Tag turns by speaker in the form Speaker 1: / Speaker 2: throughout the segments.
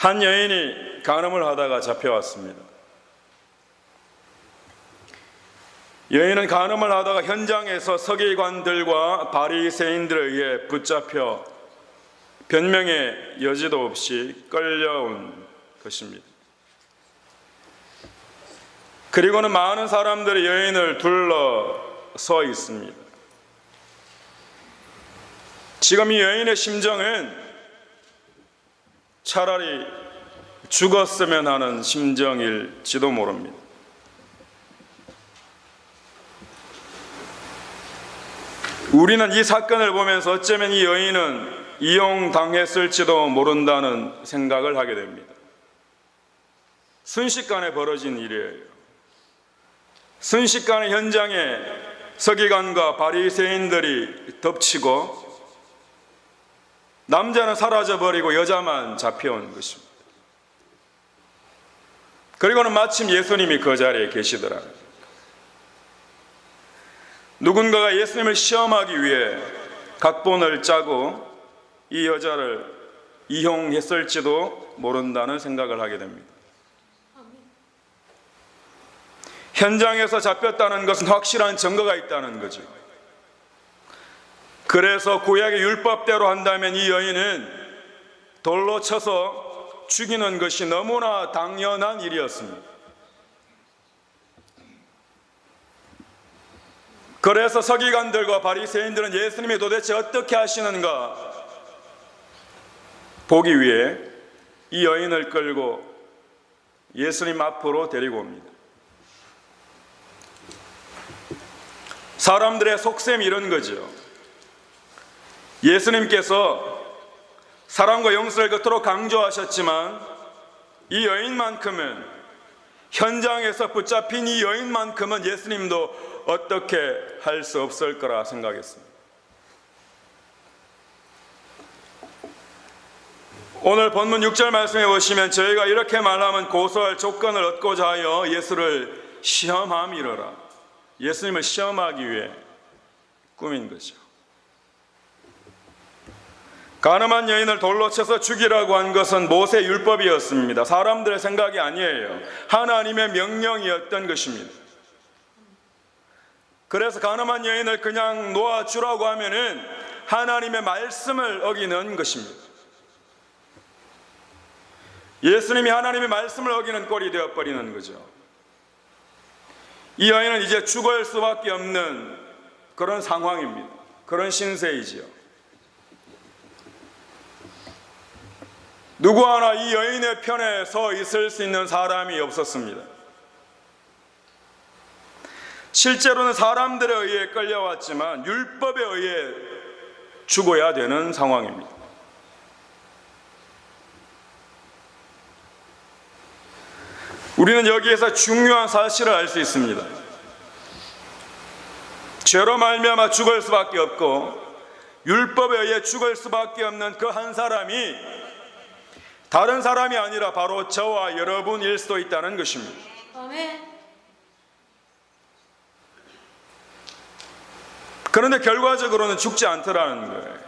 Speaker 1: 한 여인이 간음을 하다가 잡혀왔습니다. 여인은 간음을 하다가 현장에서 서기관들과 바리새인들에 의해 붙잡혀 변명의 여지도 없이 끌려온 것입니다. 그리고는 많은 사람들이 여인을 둘러서 있습니다. 지금 이 여인의 심정은 차라리 죽었으면 하는 심정일지도 모릅니다. 우리는 이 사건을 보면서 어쩌면 이 여인은 이용당했을지도 모른다는 생각을 하게 됩니다. 순식간에 벌어진 일이에요. 순식간에 현장에 서기관과 바리새인들이 덮치고 남자는 사라져버리고 여자만 잡혀온 것입니다. 그리고는 마침 예수님이 그 자리에 계시더라고요. 누군가가 예수님을 시험하기 위해 각본을 짜고 이 여자를 이용했을지도 모른다는 생각을 하게 됩니다. 현장에서 잡혔다는 것은 확실한 증거가 있다는 거죠. 그래서 구약의 율법대로 한다면 이 여인은 돌로 쳐서 죽이는 것이 너무나 당연한 일이었습니다. 그래서 서기관들과 바리새인들은 예수님이 도대체 어떻게 하시는가 보기 위해 이 여인을 끌고 예수님 앞으로 데리고 옵니다. 사람들의 속셈이 이런 거죠. 예수님께서 사랑과 용서를 그토록 강조하셨지만 이 여인만큼은, 현장에서 붙잡힌 이 여인만큼은 예수님도 어떻게 할 수 없을 거라 생각했습니다. 오늘 본문 6절 말씀에 보시면 저희가 이렇게 말하면 고소할 조건을 얻고자 하여 예수를 시험함이로라. 예수님을 시험하기 위해 꾸민 거죠. 간음한 여인을 돌로 쳐서 죽이라고 한 것은 모세 율법이었습니다. 사람들의 생각이 아니에요. 하나님의 명령이었던 것입니다. 그래서 간음한 여인을 그냥 놓아주라고 하면은 하나님의 말씀을 어기는 것입니다. 예수님이 하나님의 말씀을 어기는 꼴이 되어버리는 거죠. 이 여인은 이제 죽을 수밖에 없는 그런 상황입니다. 그런 신세이지요. 누구 하나 이 여인의 편에 서 있을 수 있는 사람이 없었습니다. 실제로는 사람들에 의해 끌려왔지만 율법에 의해 죽어야 되는 상황입니다. 우리는 여기에서 중요한 사실을 알 수 있습니다. 죄로 말미암아 죽을 수밖에 없고 율법에 의해 죽을 수밖에 없는 그 한 사람이 다른 사람이 아니라 바로 저와 여러분일 수도 있다는 것입니다.
Speaker 2: 아멘.
Speaker 1: 그런데 결과적으로는 죽지 않더라는 거예요.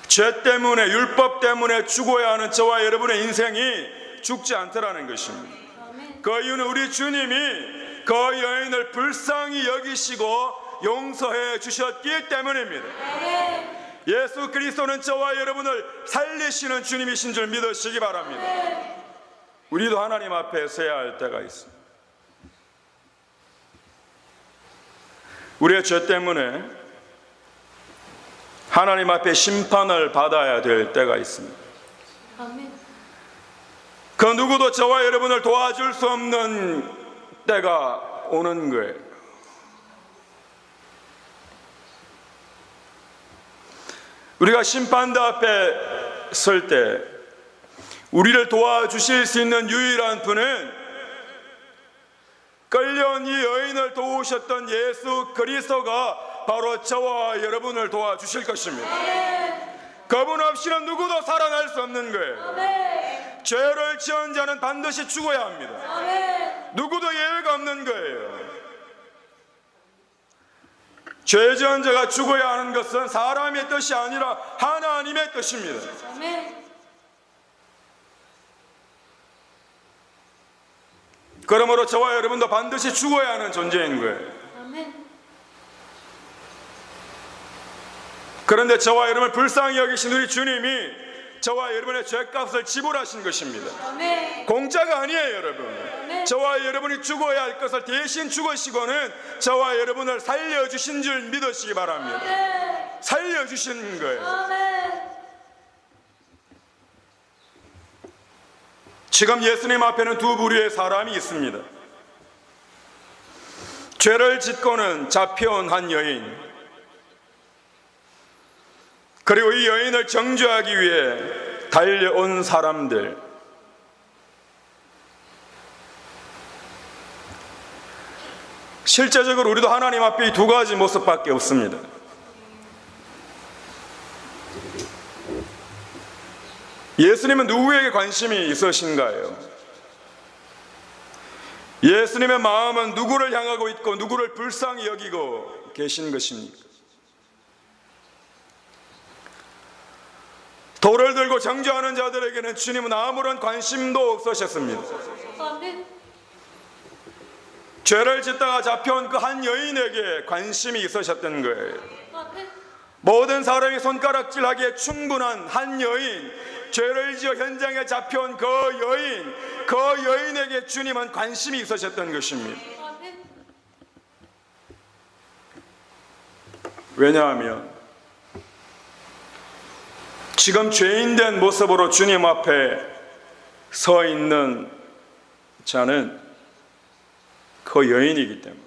Speaker 1: 죄 때문에, 율법 때문에 죽어야 하는 저와 여러분의 인생이 죽지 않더라는 것입니다.
Speaker 2: 아멘.
Speaker 1: 그 이유는 우리 주님이 그 여인을 불쌍히 여기시고 용서해 주셨기 때문입니다.
Speaker 2: 아멘.
Speaker 1: 예수 그리스도는 저와 여러분을 살리시는 주님이신 줄 믿으시기 바랍니다. 우리도 하나님 앞에 서야 할 때가 있습니다. 우리의 죄 때문에 하나님 앞에 심판을 받아야 될 때가 있습니다.
Speaker 2: 아멘.
Speaker 1: 그 누구도 저와 여러분을 도와줄 수 없는 때가 오는 거예요. 우리가 심판대 앞에 설 때 우리를 도와주실 수 있는 유일한 분은 끌려온 이 여인을 도우셨던 예수 그리스도가 바로 저와 여러분을 도와주실 것입니다. 그분 없이는 누구도 살아날 수 없는 거예요.
Speaker 2: 아멘.
Speaker 1: 죄를 지은 자는 반드시 죽어야 합니다.
Speaker 2: 아멘.
Speaker 1: 누구도 예외가 없는 거예요. 죄 지은 자가 죽어야 하는 것은 사람의 뜻이 아니라 하나님의 뜻입니다.
Speaker 2: 아멘.
Speaker 1: 그러므로 저와 여러분도 반드시 죽어야 하는 존재인 거예요.
Speaker 2: 아멘.
Speaker 1: 그런데 저와 여러분을 불쌍히 여기신 우리 주님이 저와 여러분의 죄값을 지불하신 것입니다.
Speaker 2: 아멘.
Speaker 1: 공짜가 아니에요, 여러분.
Speaker 2: 네.
Speaker 1: 저와 여러분이 죽어야 할 것을 대신 죽으시고는 저와 여러분을 살려주신 줄 믿으시기 바랍니다.
Speaker 2: 아멘.
Speaker 1: 살려주신 거예요.
Speaker 2: 아멘.
Speaker 1: 지금 예수님 앞에는 두 부류의 사람이 있습니다. 죄를 짓고는 잡혀온 한 여인, 그리고 이 여인을 정죄하기 위해 달려온 사람들. 실제적으로 우리도 하나님 앞에 이 두 가지 모습밖에 없습니다. 예수님은 누구에게 관심이 있으신가요? 예수님의 마음은 누구를 향하고 있고 누구를 불쌍히 여기고 계신 것입니까? 돌을 들고 정죄하는 자들에게는 주님은 아무런 관심도 없으셨습니다.
Speaker 2: 아멘.
Speaker 1: 죄를 짓다가 잡혀온 그 한 여인에게 관심이 있으셨던 거예요.
Speaker 2: 아멘.
Speaker 1: 모든 사람이 손가락질하기에 충분한 한 여인, 죄를 지어 현장에 잡혀온 그 여인에게 주님은 관심이 있으셨던 것입니다.
Speaker 2: 아멘.
Speaker 1: 왜냐하면 지금 죄인된 모습으로 주님 앞에 서 있는 자는 그 여인이기 때문에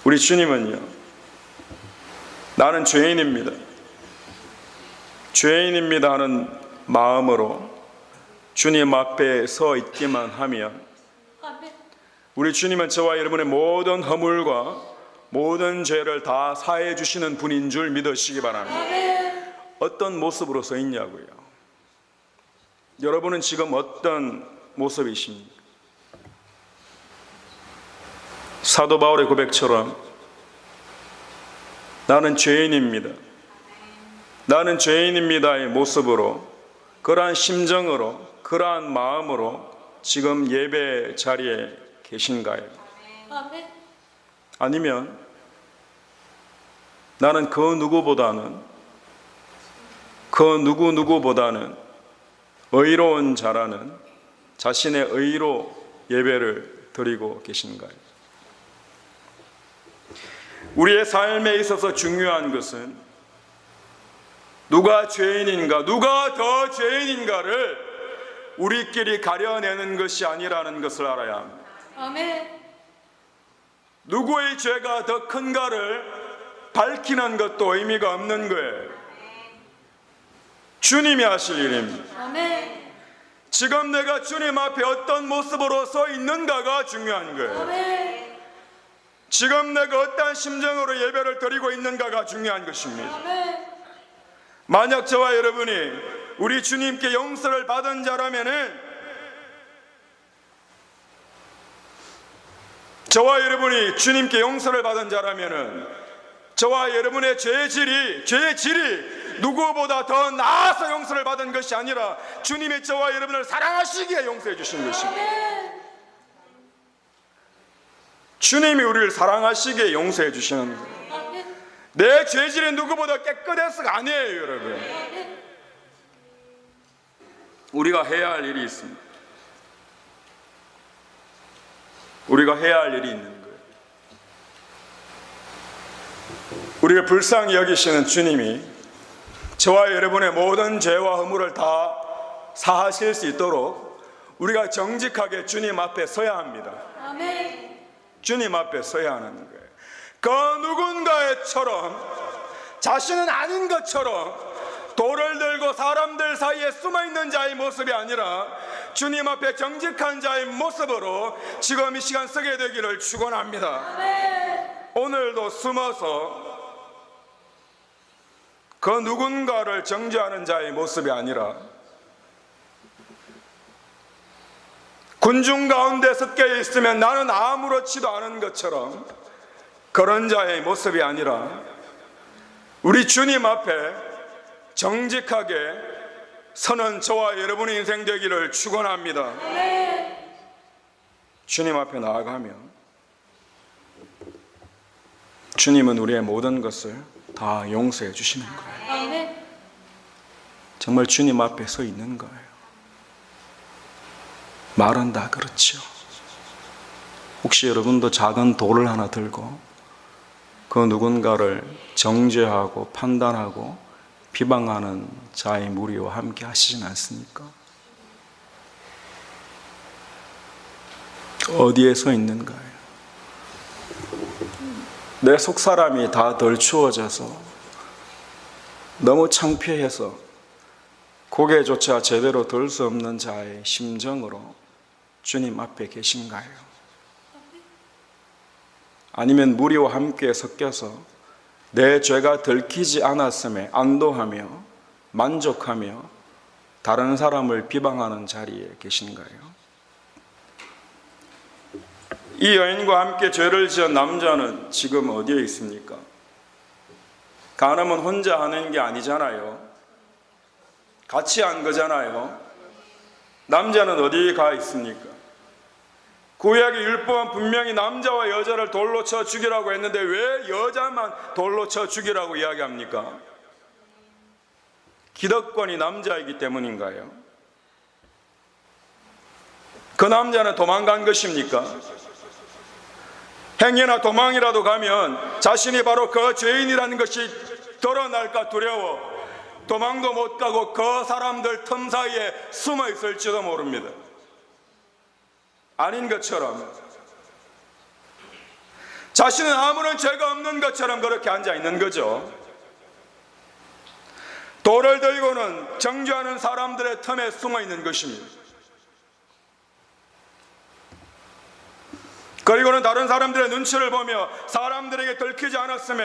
Speaker 1: 우리 주님은요, 나는 죄인입니다, 죄인입니다 하는 마음으로 주님 앞에 서 있기만 하면
Speaker 2: 아멘.
Speaker 1: 우리 주님은 저와 여러분의 모든 허물과 모든 죄를 다 사해 주시는 분인 줄 믿으시기 바랍니다.
Speaker 2: 아멘.
Speaker 1: 어떤 모습으로 서 있냐고요? 여러분은 지금 어떤 모습이십니까? 사도 바울의 고백처럼 나는 죄인입니다, 나는 죄인입니다의 모습으로, 그러한 심정으로, 그러한 마음으로 지금 예배 자리에 계신가요?
Speaker 2: 아멘.
Speaker 1: 아니면 나는 그 누구보다는 의로운 자라는 자신의 의로 예배를 드리고 계신가요? 우리의 삶에 있어서 중요한 것은 누가 죄인인가, 누가 더 죄인인가를 우리끼리 가려내는 것이 아니라는 것을 알아야 합니다.
Speaker 2: 아멘.
Speaker 1: 누구의 죄가 더 큰가를 밝히는 것도 의미가 없는 거예요. 주님이 하실 일입니다.
Speaker 2: 아멘.
Speaker 1: 지금 내가 주님 앞에 어떤 모습으로 서 있는가가 중요한 거예요.
Speaker 2: 아멘.
Speaker 1: 지금 내가 어떠한 심정으로 예배를 드리고 있는가가 중요한 것입니다.
Speaker 2: 아멘.
Speaker 1: 만약 저와 여러분이 우리 주님께 용서를 받은 자라면은, 저와 여러분이 주님께 용서를 받은 자라면은 저와 여러분의 죄의 질이 누구보다 더 나아서 용서를 받은 것이 아니라 주님이 저와 여러분을 사랑하시기에 용서해 주신 것입니다.
Speaker 2: 아멘.
Speaker 1: 주님이 우리를 사랑하시기에 용서해 주시는 거예요.
Speaker 2: 아멘.
Speaker 1: 내 죄질이 누구보다 깨끗해서가 아니에요, 여러분.
Speaker 2: 아멘.
Speaker 1: 우리가 해야 할 일이 있습니다. 우리가 해야 할 일이 있는 거예요. 우리가 불쌍히 여기시는 주님이 저와 여러분의 모든 죄와 허물을 다 사하실 수 있도록 우리가 정직하게 주님 앞에 서야 합니다.
Speaker 2: 아멘.
Speaker 1: 주님 앞에 서야 하는 거예요. 그 누군가처럼, 자신은 아닌 것처럼 돌을 들고 사람들 사이에 숨어있는 자의 모습이 아니라 주님 앞에 정직한 자의 모습으로 지금 이 시간 서게 되기를 축원합니다.
Speaker 2: 아멘.
Speaker 1: 오늘도 숨어서 그 누군가를 정죄하는 자의 모습이 아니라 군중 가운데 섞여 있으면 나는 아무렇지도 않은 것처럼 그런 자의 모습이 아니라 우리 주님 앞에 정직하게 선은 저와 여러분의 인생 되기를 축원합니다.
Speaker 2: 아멘.
Speaker 1: 주님 앞에 나아가면 주님은 우리의 모든 것을 다 용서해 주시는 거예요.
Speaker 2: 아멘.
Speaker 1: 정말 주님 앞에 서 있는 거예요. 말은 다 그렇죠. 혹시 여러분도 작은 돌을 하나 들고 그 누군가를 정죄하고 판단하고 비방하는 자의 무리와 함께 하시진 않습니까? 어디에 서 있는가요? 내 속사람이 다 덜 추워져서 너무 창피해서 고개조차 제대로 들 수 없는 자의 심정으로 주님 앞에 계신가요? 아니면 무리와 함께 섞여서 내 죄가 들키지 않았음에 안도하며 만족하며 다른 사람을 비방하는 자리에 계신가요? 이 여인과 함께 죄를 지은 남자는 지금 어디에 있습니까? 간음은 혼자 하는 게 아니잖아요. 같이 한 거잖아요. 남자는 어디에 가 있습니까? 구약의 율법은 분명히 남자와 여자를 돌로 쳐 죽이라고 했는데 왜 여자만 돌로 쳐 죽이라고 이야기합니까? 기득권이 남자이기 때문인가요? 그 남자는 도망간 것입니까? 행여나 도망이라도 가면 자신이 바로 그 죄인이라는 것이 드러날까 두려워 도망도 못 가고 그 사람들 틈 사이에 숨어 있을지도 모릅니다. 아닌 것처럼 자신은 아무런 죄가 없는 것처럼 그렇게 앉아 있는 거죠. 돌을 들고는 정죄하는 사람들의 틈에 숨어 있는 것입니다. 그리고는 다른 사람들의 눈치를 보며 사람들에게 들키지 않았음에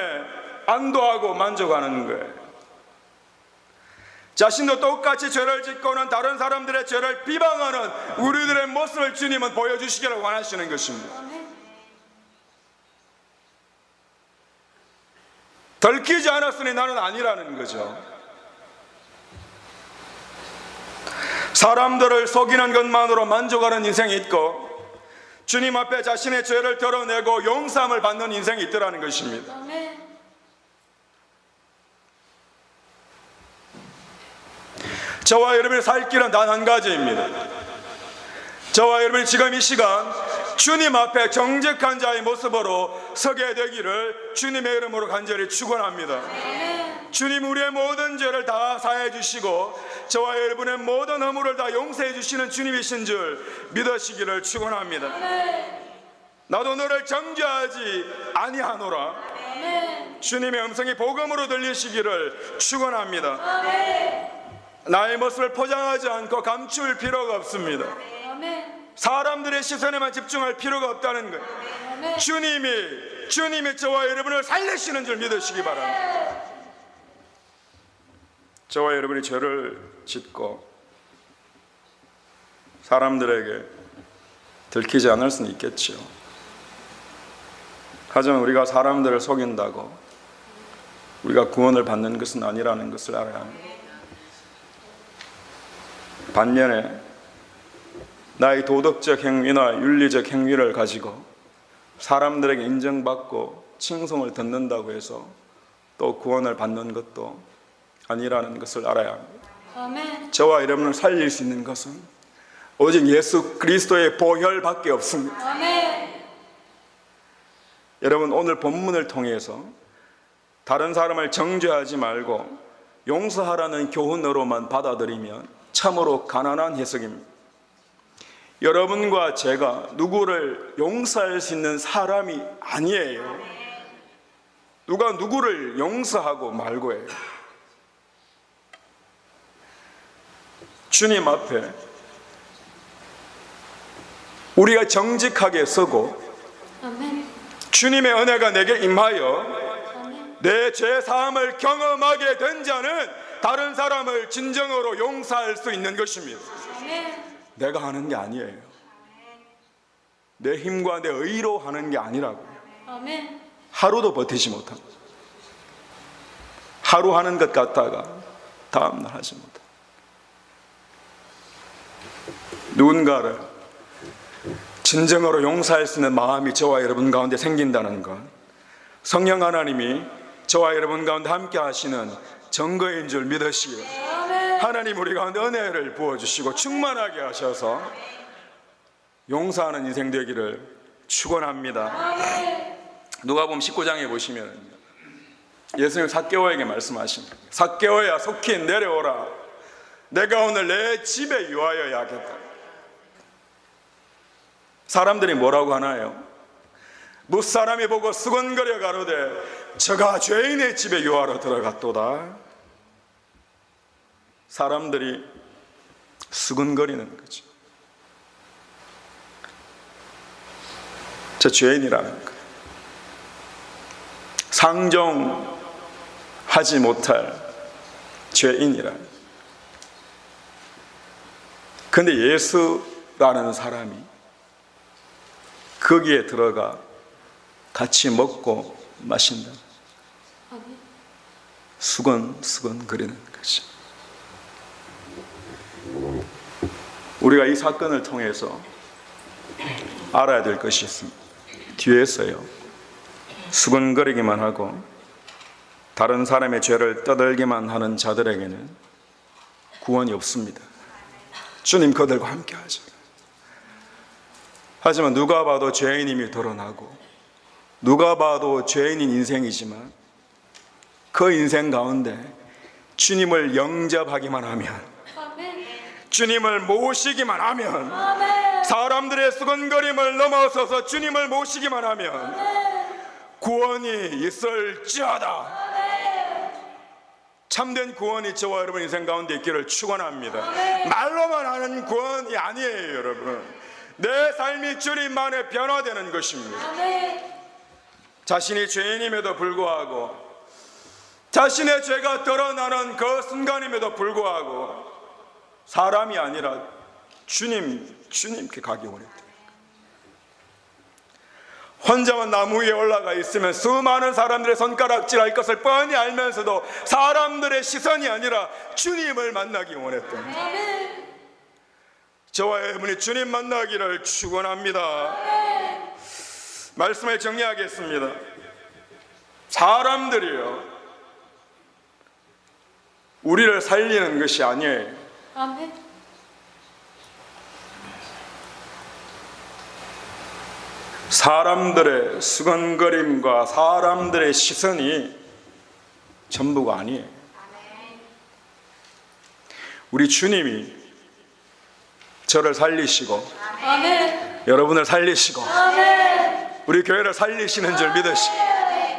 Speaker 1: 안도하고 만족하는 거예요. 자신도 똑같이 죄를 짓고는 다른 사람들의 죄를 비방하는 우리들의 모습을 주님은 보여주시기를 원하시는 것입니다. 들키지 않았으니 나는 아니라는 거죠. 사람들을 속이는 것만으로 만족하는 인생이 있고 주님 앞에 자신의 죄를 드러내고 용서함을 받는 인생이 있더라는 것입니다.
Speaker 2: 아멘.
Speaker 1: 저와 여러분이 살 길은 단 한 가지입니다. 저와 여러분이 지금 이 시간 주님 앞에 정직한 자의 모습으로 서게 되기를 주님의 이름으로 간절히 축원합니다.
Speaker 2: 아멘.
Speaker 1: 주님 우리의 모든 죄를 다 사해 주시고 저와 여러분의 모든 허물을 다 용서해 주시는 주님이신 줄 믿으시기를 축원합니다.
Speaker 2: 아멘.
Speaker 1: 나도 너를 정죄하지 아니하노라.
Speaker 2: 아멘.
Speaker 1: 주님의 음성이 복음으로 들리시기를 축원합니다.
Speaker 2: 아멘.
Speaker 1: 나의 모습을 포장하지 않고 감출 필요가 없습니다.
Speaker 2: 아멘.
Speaker 1: 사람들의 시선에만 집중할 필요가 없다는 것.
Speaker 2: 아멘.
Speaker 1: 주님이 저와 여러분을 살리시는 줄 믿으시기 바랍니다. 저와 여러분이 죄를 짓고 사람들에게 들키지 않을 수는 있겠죠. 하지만 우리가 사람들을 속인다고 우리가 구원을 받는 것은 아니라는 것을 알아야 합니다. 반면에 나의 도덕적 행위나 윤리적 행위를 가지고 사람들에게 인정받고 칭송을 듣는다고 해서 또 구원을 받는 것도 아니라는 것을 알아야 합니다.
Speaker 2: 아멘.
Speaker 1: 저와 여러분을 살릴 수 있는 것은 오직 예수 그리스도의 보혈밖에 없습니다.
Speaker 2: 아멘.
Speaker 1: 여러분 오늘 본문을 통해서 다른 사람을 정죄하지 말고 용서하라는 교훈으로만 받아들이면 참으로 가난한 해석입니다. 여러분과 제가 누구를 용서할 수 있는 사람이 아니에요. 누가 누구를 용서하고 말고예요. 주님 앞에 우리가 정직하게 서고
Speaker 2: 아멘.
Speaker 1: 주님의 은혜가 내게 임하여
Speaker 2: 아멘.
Speaker 1: 내 죄사함을 경험하게 된 자는 다른 사람을 진정으로 용서할 수 있는 것입니다.
Speaker 2: 아멘.
Speaker 1: 내가 하는 게 아니에요. 내 힘과 내 의로 하는 게 아니라고요.
Speaker 2: 아멘.
Speaker 1: 하루도 버티지 못합니다. 하루 하는 것 같다가 다음날 하지 못합니다. 누군가를 진정으로 용서할 수 있는 마음이 저와 여러분 가운데 생긴다는 것, 성령 하나님이 저와 여러분 가운데 함께 하시는 증거인 줄 믿으시기 바랍니다. 하나님 우리 가운데 은혜를 부어주시고 충만하게 하셔서 용서하는 인생 되기를 축원합니다. 누가복음 19장에 보시면 예수님 삭개오에게 말씀하십니다. 삭개오야 속히 내려오라. 내가 오늘 내 집에 유하여야 하겠다. 사람들이 뭐라고 하나요? 무사람이 보고 수근거려 가로되 저가 죄인의 집에 유하러 들어갔도다. 사람들이 수근거리는 거죠. 저 죄인이라는 거예요. 상종하지 못할 죄인이라는 거예요. 근데 예수라는 사람이 거기에 들어가 같이 먹고 마신다. 수건 거리는 것이. 우리가 이 사건을 통해서 알아야 될 것이 있습니다. 뒤에서요, 수건거리기만 하고 다른 사람의 죄를 떠들기만 하는 자들에게는 구원이 없습니다. 주님 그들과 함께 하죠. 하지만 누가 봐도 죄인임이 드러나고 누가 봐도 죄인인 인생이지만 그 인생 가운데 주님을 영접하기만 하면, 주님을 모시기만 하면, 사람들의 수건거림을 넘어서서 주님을 모시기만 하면 구원이 있을지어다. 참된 구원이 저와 여러분 인생 가운데 있기를 축원합니다. 말로만 하는 구원이 아니에요, 여러분. 내 삶이 주님만에 변화되는 것입니다. 자신이 죄인임에도 불구하고, 자신의 죄가 드러나는 그 순간임에도 불구하고 사람이 아니라 주님께 가기 원했다. 혼자만 나무 위에 올라가 있으면 수많은 사람들의 손가락질할 것을 뻔히 알면서도 사람들의 시선이 아니라 주님을 만나기 원했다. 저와 여러분이 주님 만나기를 축원합니다. 말씀을 정리하겠습니다. 사람들이요, 우리를 살리는 것이 아니에요.
Speaker 2: 아멘.
Speaker 1: 사람들의 수건거림과 사람들의 시선이 전부가 아니에요. 우리 주님이 저를 살리시고,
Speaker 2: 아멘.
Speaker 1: 여러분을 살리시고,
Speaker 2: 아멘.
Speaker 1: 우리 교회를 살리시는 줄 믿으시고,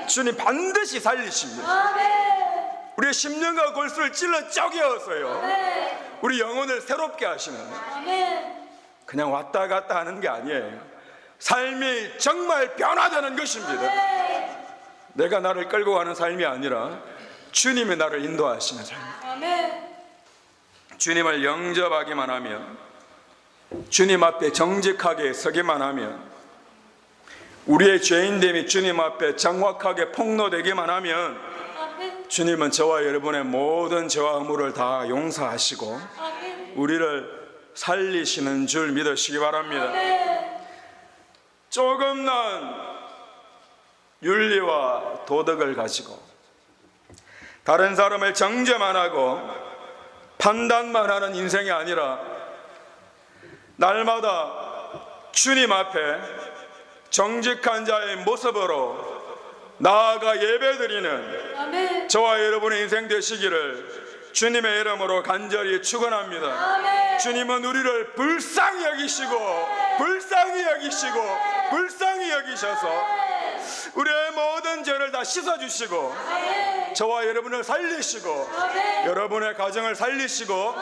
Speaker 1: 주님 반드시 살리십니다.
Speaker 2: 아멘.
Speaker 1: 우리의 심령과 골수를 찔러 쪼개어서요, 우리 영혼을 새롭게 하시는,
Speaker 2: 아멘.
Speaker 1: 그냥 왔다 갔다 하는 게 아니에요. 삶이 정말 변화되는 것입니다. 내가 나를 끌고 가는 삶이 아니라 주님이 나를 인도하시는 삶.
Speaker 2: 아멘.
Speaker 1: 주님을 영접하기만 하면, 주님 앞에 정직하게 서기만 하면, 우리의 죄인됨이 주님 앞에 정확하게 폭로되기만 하면
Speaker 2: 아멘.
Speaker 1: 주님은 저와 여러분의 모든 죄와 허물을 다 용서하시고
Speaker 2: 아멘.
Speaker 1: 우리를 살리시는 줄 믿으시기 바랍니다.
Speaker 2: 아멘.
Speaker 1: 조금만 윤리와 도덕을 가지고 다른 사람을 정죄만 하고 판단만 하는 인생이 아니라 날마다 주님 앞에 정직한 자의 모습으로 나아가 예배드리는
Speaker 2: 아멘.
Speaker 1: 저와 여러분의 인생 되시기를 주님의 이름으로 간절히 축원합니다.
Speaker 2: 아멘.
Speaker 1: 주님은 우리를 불쌍히 여기시고 불쌍히 여기시고 불쌍히 여기셔서 우리의 모든 죄를 다 씻어주시고 저와 여러분을 살리시고 여러분의 가정을 살리시고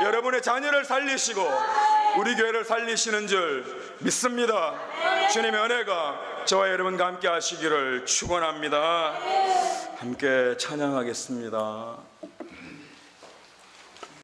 Speaker 1: 여러분의 자녀를 살리시고 우리 교회를 살리시는 줄 믿습니다. 주님의 은혜가 저와 여러분과 함께 하시기를 축원합니다. 함께 찬양하겠습니다.